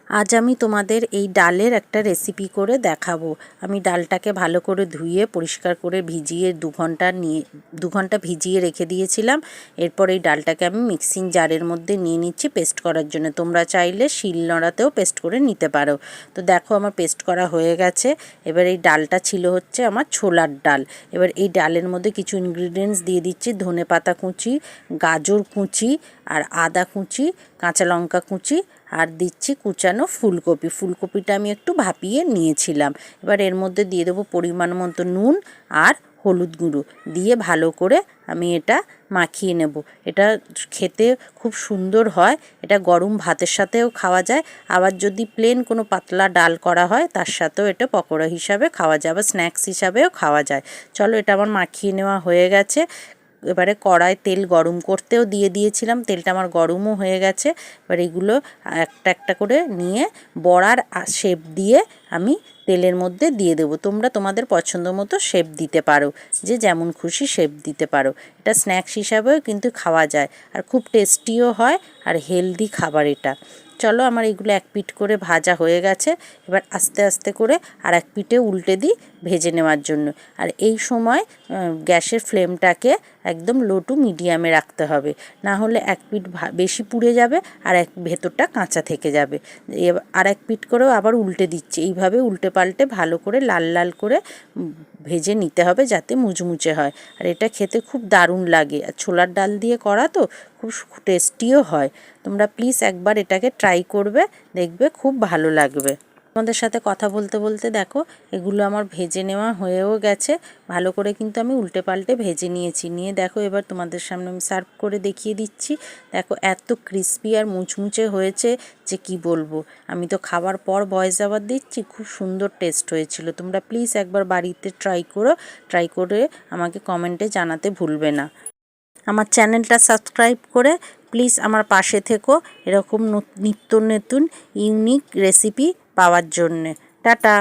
আজ আমি তোমাদের এই ডালের একটা রেসিপি করে দেখাবো। আমি ডালটাকে ভালো করে ধুয়ে পরিষ্কার করে ভিজিয়ে 2 ঘন্টা ভিজিয়ে রেখে দিয়েছিলাম। এরপর এই ডালটাকে আমি মিক্সিং জারের মধ্যে নিয়ে নিচ্ছি পেস্ট করার জন্য। তোমরা চাইলে শিলনোড়াতেও পেস্ট করে নিতে পারো। তো দেখো আমার পেস্ট করা হয়ে গেছে। এবার এই ডালটা ছিল হচ্ছে আমার ছোলার ডাল। এবার এই ডালের মধ্যে কিছু ইনগ্রিডিয়েন্টস দিয়ে দিচ্ছি: ধনেপাতা কুচি, গাজর কুচি, আর আদা কুচি, কাঁচা লঙ্কা কুচি, আর দিচ্ছি কুচানো ফুলকপি। ফুলকপিটা আমি একটু ভাপিয়ে নিয়েছিলাম। এবার এর মধ্যে দিয়ে দেবো পরিমাণ মতো নুন আর হলুদ গুঁড়ো দিয়ে ভালো করে আমি এটা মাখিয়ে নেব। এটা খেতে খুব সুন্দর হয়। এটা গরম ভাতের সাথেও খাওয়া যায়, আবার যদি প্লেন কোনো পাতলা ডাল করা হয় তার সাথেও এটা পকোড়া হিসাবে খাওয়া যায়, আবার স্ন্যাক্স হিসাবেও খাওয়া যায়। চলো, এটা আমার মাখিয়ে নেওয়া হয়ে গেছে। এবারে কড়ায় তেল গরম করতেও দিয়ে দিয়েছিলাম, তেলটা আমার গরমও হয়ে গেছে। এবার এগুলো একটা একটা করে নিয়ে বড়ার শেপ দিয়ে আমি তেলের মধ্যে দিয়ে দেবো। তোমরা তোমাদের পছন্দ মতো শেপ দিতে পারো, যে যেমন খুশি শেপ দিতে পারো। এটা স্ন্যাক্স হিসাবেও কিন্তু খাওয়া যায়, আর খুব টেস্টিও হয়, আর হেলদি খাবার এটা। চলো, আমার এগুলো এক পিঠ করে ভাজা হয়ে গেছে। এবার আস্তে আস্তে করে আর এক পিঠে উল্টে দিই ভেজে নেওয়ার জন্য। আর এই সময় গ্যাসের ফ্লেমটাকে একদম লো টু মিডিয়ামে রাখতে হবে, না হলে এক পিঠ বেশি পুড়ে যাবে আর ভেতরটা কাঁচা থেকে যাবে। আর এক পিঠ করেও আবার উল্টে দিচ্ছি। এইভাবে উল্টে পাল্টে ভালো করে লাল লাল করে ভেজে নিতে হবে, যাতে মুচমুচে হয়। আর এটা খেতে খুব দারুণ লাগে, আর ছোলার ডাল দিয়ে করা তো খুব টেস্টিও হয়। তোমরা প্লিজ একবার এটাকে ট্রাই করবে, দেখবে খুব ভালো লাগবে। তোমাদের সাথে কথা বলতে বলতে দেখো এগুলো আমার ভেজে নেওয়া হয়েও গেছে। ভালো করে কিন্তু আমি উল্টে পাল্টে ভেজে নিয়েছি। নিয়ে দেখো এবার তোমাদের সামনে আমি সার্ভ করে দেখিয়ে দিচ্ছি। দেখো এত ক্রিস্পি আর মুচমুচে হয়েছে যে কি বলবো। আমি তো খাবার পর ভয়েস ওভার দিচ্ছি, খুব সুন্দর টেস্ট হয়েছিল। তোমরা প্লিজ একবার বাড়িতে ট্রাই করে আমাকে কমেন্টে জানাতে ভুলবে না। আমার চ্যানেলটা সাবস্ক্রাইব করে প্লিজ আমার পাশে থেকো, এরকম নিত্য নতুন ইউনিক রেসিপি পাওয়ার জন্যে। টাটা।